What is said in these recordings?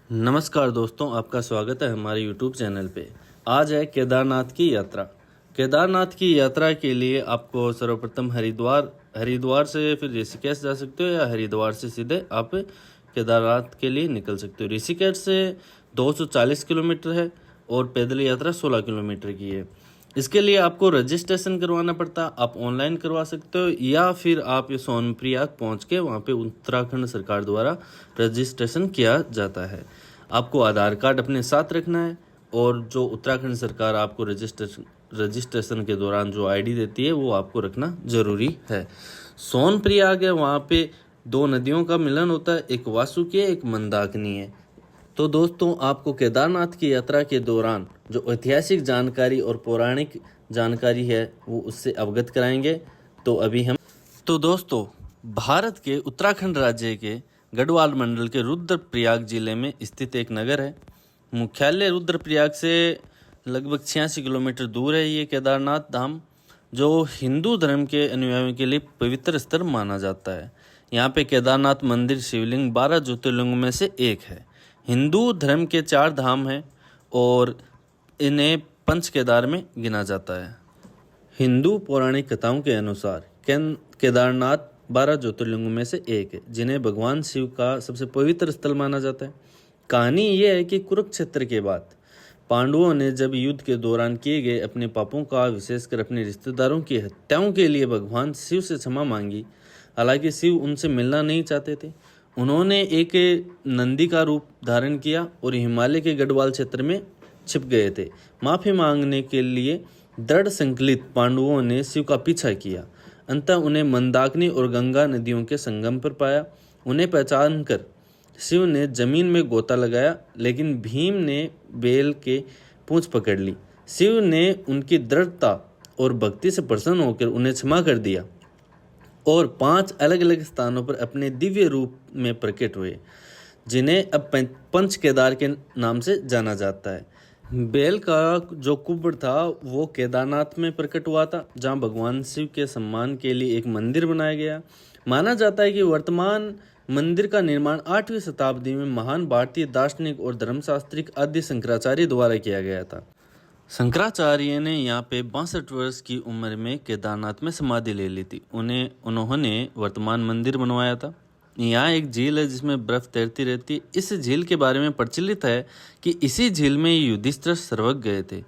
नमस्कार दोस्तों, आपका स्वागत है हमारे YouTube चैनल पे। आज है केदारनाथ की यात्रा। केदारनाथ की यात्रा के लिए आपको सर्वप्रथम हरिद्वार से फिर ऋषिकेश जा सकते हो, या हरिद्वार से सीधे आप केदारनाथ के लिए निकल सकते हो। ऋषिकेश से 240 किलोमीटर है और पैदल यात्रा 16 किलोमीटर की है। इसके लिए आपको रजिस्ट्रेशन करवाना पड़ता है। आप ऑनलाइन करवा सकते हो या फिर आप ये सोनप्रयाग पहुंच के वहाँ पे उत्तराखंड सरकार द्वारा रजिस्ट्रेशन किया जाता है। आपको आधार कार्ड अपने साथ रखना है और जो उत्तराखंड सरकार आपको रजिस्ट्रेशन के दौरान जो आईडी देती है वो आपको रखना जरूरी है। सोनप्रयाग है, वहाँ पे दो नदियों का मिलन होता है, एक वासुकी है, एक मंदाकिनी है। तो दोस्तों, आपको केदारनाथ की यात्रा के दौरान जो ऐतिहासिक जानकारी और पौराणिक जानकारी है वो उससे अवगत कराएंगे। तो दोस्तों, भारत के उत्तराखंड राज्य के गढ़वाल मंडल के रुद्रप्रयाग जिले में स्थित एक नगर है। मुख्यालय रुद्रप्रयाग से लगभग 86 किलोमीटर दूर है ये केदारनाथ धाम, जो हिंदू धर्म के अनुयायियों के लिए पवित्र स्थल माना जाता है। यहाँ पे केदारनाथ मंदिर शिवलिंग 12 ज्योतिर्लिंगों में से एक है। हिंदू धर्म के 4 धाम हैं और इन्हें पंच केदार में गिना जाता है। हिंदू पौराणिक कथाओं के अनुसार केदारनाथ 12 ज्योतिर्लिंगों में से एक है, जिन्हें भगवान शिव का सबसे पवित्र स्थल माना जाता है। कहानी यह है कि कुरुक्षेत्र के बाद पांडवों ने जब युद्ध के दौरान किए गए अपने पापों का, विशेषकर अपने रिश्तेदारों की हत्याओं के लिए भगवान शिव से क्षमा मांगी। हालांकि शिव उनसे मिलना नहीं चाहते थे। उन्होंने एक नंदी का रूप धारण किया और हिमालय के गढ़वाल क्षेत्र में छिप गए थे। माफी मांगने के लिए दृढ़ संकल्पित पांडवों ने शिव का पीछा किया। अंततः उन्हें मंदाकिनी और गंगा नदियों के संगम पर पाया। उन्हें पहचान कर शिव ने जमीन में गोता लगाया, लेकिन भीम ने बैल के पूंछ पकड़ ली। शिव ने उनकी दृढ़ता और भक्ति से प्रसन्न होकर उन्हें क्षमा कर दिया और 5 अलग अलग स्थानों पर अपने दिव्य रूप में प्रकट हुए, जिन्हें अब पंच केदार के नाम से जाना जाता है। बैल का जो कुब्र था वो केदारनाथ में प्रकट हुआ था, जहां भगवान शिव के सम्मान के लिए एक मंदिर बनाया गया। माना जाता है कि वर्तमान मंदिर का निर्माण 8वीं शताब्दी में महान भारतीय दार्शनिक और धर्मशास्त्रिक आदि शंकराचार्य द्वारा किया गया था। शंकराचार्य ने यहाँ पे 62 वर्ष की उम्र में केदारनाथ में समाधि ले ली थी। उन्होंने वर्तमान मंदिर बनवाया था। यहाँ एक झील है जिसमें बर्फ तैरती रहती है। इस झील के बारे में प्रचलित है कि इसी झील में युधिष्ठिर स्वर्ग गए थे।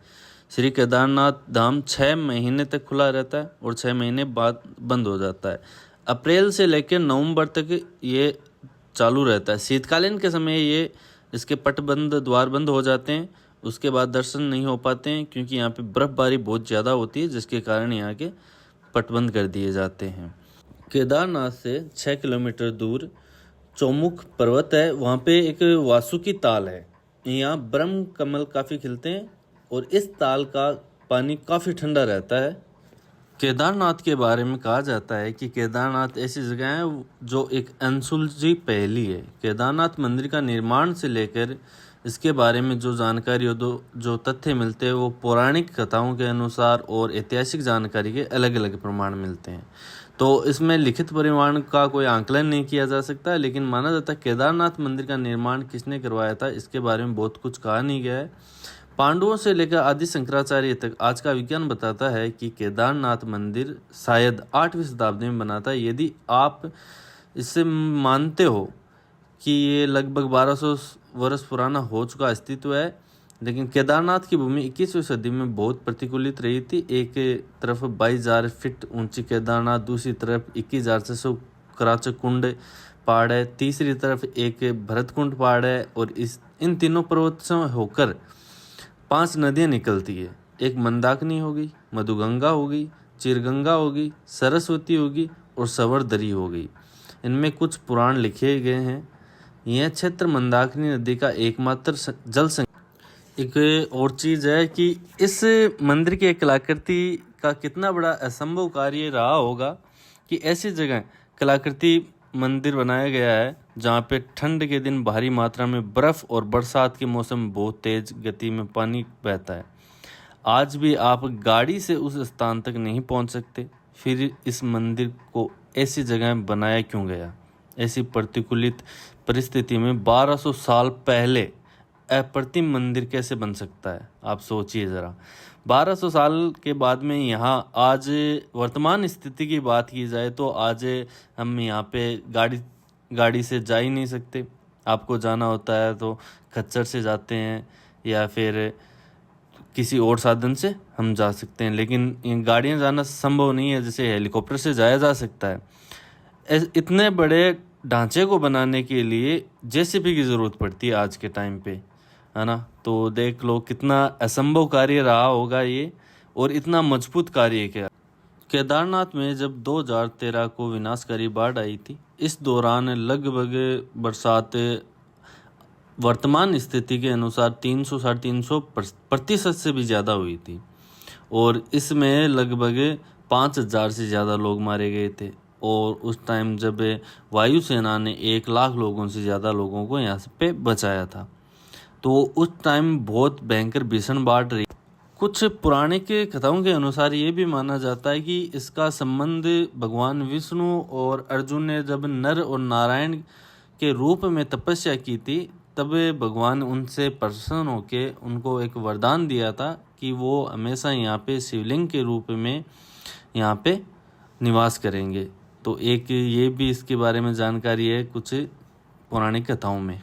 श्री केदारनाथ धाम 6 महीने तक खुला रहता है और 6 महीने बाद बंद हो जाता है। अप्रैल से लेकर नवंबर तक ये चालू रहता है। शीतकालीन के समय ये इसके द्वार बंद हो जाते हैं। उसके बाद दर्शन नहीं हो पाते हैं, क्योंकि यहाँ पे बर्फबारी बहुत ज़्यादा होती है, जिसके कारण यहाँ के पट बंद कर दिए जाते हैं। केदारनाथ से 6 किलोमीटर दूर चौमुख पर्वत है। वहाँ पे एक वासुकी ताल है। यहाँ ब्रह्म कमल काफ़ी खिलते हैं और इस ताल का पानी काफ़ी ठंडा रहता है। केदारनाथ के बारे में कहा जाता है कि केदारनाथ ऐसी जगह है जो एक अनसुलझी पहेली है। केदारनाथ मंदिर का निर्माण से लेकर इसके बारे में जो जानकारी और जो तथ्य मिलते हैं वो पौराणिक कथाओं के अनुसार और ऐतिहासिक जानकारी के अलग अलग प्रमाण मिलते हैं। तो इसमें लिखित परिमाण का कोई आंकलन नहीं किया जा सकता है, लेकिन माना जाता है केदारनाथ मंदिर का निर्माण किसने करवाया था इसके बारे में बहुत कुछ कहा नहीं गया है। पांडवों से लेकर आदि शंकराचार्य तक आज का विज्ञान बताता है कि केदारनाथ मंदिर शायद 8वीं शताब्दी में बना था। यदि आप इससे मानते हो कि ये लगभग 1200 वर्ष पुराना हो चुका अस्तित्व है, लेकिन केदारनाथ की भूमि 21वीं सदी में बहुत प्रतिकूलित रही थी। एक तरफ 22,000 फीट ऊंची केदारनाथ, दूसरी तरफ 21,600 कराचक कुंड पहाड़ है, तीसरी तरफ एक भरतकुंड पहाड़ है और इन तीनों पर्वत से होकर 5 नदियाँ निकलती है। एक मंदाकिनी होगी, मधुगंगा होगी, चिरगंगा होगी, सरस्वती होगी और सवर्दरी होगी। इनमें कुछ पुराण लिखे गए हैं। यह क्षेत्र मंदाकिनी नदी का एकमात्र जल एक और चीज़ है कि इस मंदिर की कलाकृति का कितना बड़ा असंभव कार्य रहा होगा कि ऐसी जगह कलाकृति मंदिर बनाया गया है जहाँ पे ठंड के दिन भारी मात्रा में बर्फ़ और बरसात के मौसम में बहुत तेज गति में पानी बहता है। आज भी आप गाड़ी से उस स्थान तक नहीं पहुँच सकते। फिर इस मंदिर को ऐसी जगह बनाया क्यों गया? ऐसी प्रतिकूलित परिस्थिति में 1200 साल पहले अप्रतिम मंदिर कैसे बन सकता है? आप सोचिए ज़रा। 1200 साल के बाद में यहाँ आज वर्तमान स्थिति की बात की जाए तो आज हम यहाँ पे गाड़ी से जा ही नहीं सकते। आपको जाना होता है तो खच्चर से जाते हैं या फिर किसी और साधन से हम जा सकते हैं, लेकिन इन गाड़ियाँ जाना संभव नहीं है। जैसे हेलीकॉप्टर से जाया जा सकता है। इतने बड़े ढांचे को बनाने के लिए जेसीबी की ज़रूरत पड़ती है आज के टाइम पे, है ना। तो देख लो कितना असंभव कार्य रहा होगा ये, और इतना मजबूत कार्य क्या। केदारनाथ में जब 2013 को विनाशकारी बाढ़ आई थी, इस दौरान लगभग बरसात वर्तमान स्थिति के अनुसार 300-350% से भी ज़्यादा हुई थी, और इसमें लगभग 5000 से ज़्यादा लोग मारे गए थे। और उस टाइम जब वायुसेना ने 1 लाख लोगों से ज़्यादा लोगों को यहाँ पे बचाया था, तो उस टाइम बहुत भयंकर भीषण बाढ़ रही। कुछ पुराने के कथाओं के अनुसार ये भी माना जाता है कि इसका संबंध भगवान विष्णु और अर्जुन ने जब नर और नारायण के रूप में तपस्या की थी, तब भगवान उनसे प्रसन्न होकर उनको एक वरदान दिया था कि वो हमेशा यहाँ पे शिवलिंग के रूप में यहाँ पे निवास करेंगे। तो एक ये भी इसके बारे में जानकारी है कुछ पौराणिक कथाओं में।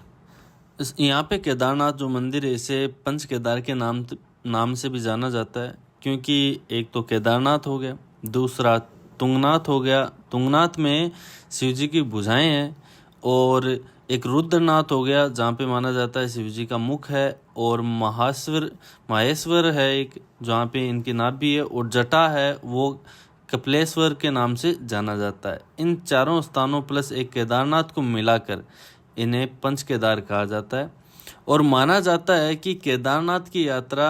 यहाँ पे केदारनाथ जो मंदिर है इसे पंच केदार के नाम से भी जाना जाता है, क्योंकि एक तो केदारनाथ हो गया, दूसरा तुंगनाथ हो गया। तुंगनाथ में शिव जी की भुजाएं हैं, और एक रुद्रनाथ हो गया जहाँ पे माना जाता है शिव जी का मुख है, और माहेश्वर है एक जहाँ पे इनकी नाभि है, और जटा है वो कपिलेश्वर के नाम से जाना जाता है। इन चारों स्थानों प्लस एक केदारनाथ को मिलाकर इन्हें पंच केदार कहा जाता है। और माना जाता है कि केदारनाथ की यात्रा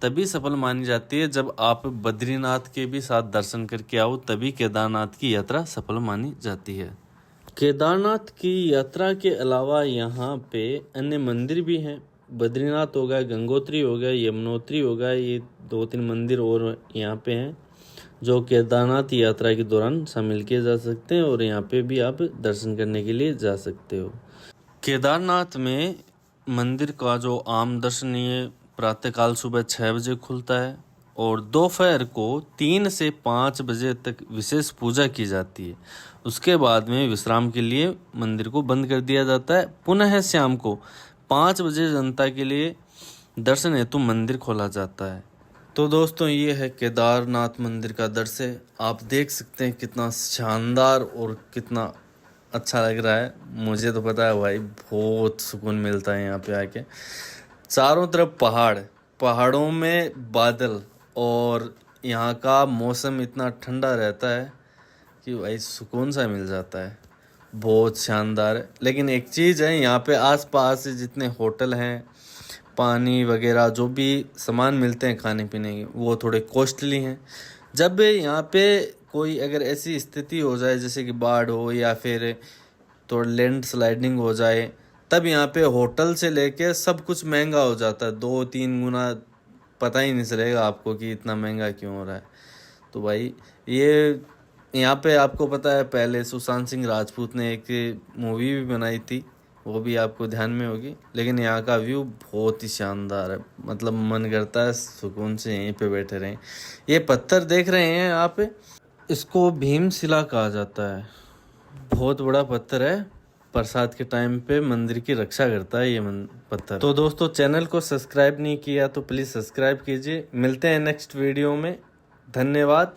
तभी सफल मानी जाती है जब आप बद्रीनाथ के भी साथ दर्शन करके आओ, तभी केदारनाथ की यात्रा सफल मानी जाती है। केदारनाथ की यात्रा के अलावा यहाँ पे अन्य मंदिर भी हैं। बद्रीनाथ हो गया, गंगोत्री हो गया, यमुनोत्री हो गया, ये 2-3 मंदिर और यहाँ पे हैं जो केदारनाथ यात्रा के दौरान शामिल किए जा सकते हैं, और यहाँ पे भी आप दर्शन करने के लिए जा सकते हो। केदारनाथ में मंदिर का जो आम दर्शनीय प्रातःकाल सुबह 6 बजे खुलता है, और दोपहर को 3 से 5 बजे तक विशेष पूजा की जाती है। उसके बाद में विश्राम के लिए मंदिर को बंद कर दिया जाता है। पुनः शाम को 5 बजे जनता के लिए दर्शन हेतु मंदिर खोला जाता है। तो दोस्तों ये है केदारनाथ मंदिर का दृश्य। आप देख सकते हैं कितना शानदार और कितना अच्छा लग रहा है। मुझे तो पता है भाई, बहुत सुकून मिलता है यहाँ पे आके। चारों तरफ पहाड़ों में बादल, और यहाँ का मौसम इतना ठंडा रहता है कि भाई सुकून सा मिल जाता है। बहुत शानदार है। लेकिन एक चीज़ है, यहाँ पे आसपास जितने होटल हैं, पानी वगैरह जो भी सामान मिलते हैं खाने पीने के, वो थोड़े कॉस्टली हैं। जब यहाँ पे कोई अगर ऐसी स्थिति हो जाए जैसे कि बाढ़ हो या फिर थोड़ा लैंड स्लाइडिंग हो जाए, तब यहाँ पे होटल से लेके सब कुछ महंगा हो जाता है 2-3 गुना। पता ही नहीं चलेगा आपको कि इतना महंगा क्यों हो रहा है। तो भाई ये यहाँ पे आपको पता है पहले सुशांत सिंह राजपूत ने एक मूवी भी बनाई थी, वो भी आपको ध्यान में होगी। लेकिन यहाँ का व्यू बहुत ही शानदार है, मतलब मन करता है सुकून से यहीं पे बैठे रहें। ये पत्थर देख रहे हैं आप, इसको भीमशिला कहा जाता है। बहुत बड़ा पत्थर है, प्रसाद के टाइम पे मंदिर की रक्षा करता है ये पत्थर। तो दोस्तों चैनल को सब्सक्राइब नहीं किया तो प्लीज़ सब्सक्राइब कीजिए। मिलते हैं नेक्स्ट वीडियो में। धन्यवाद।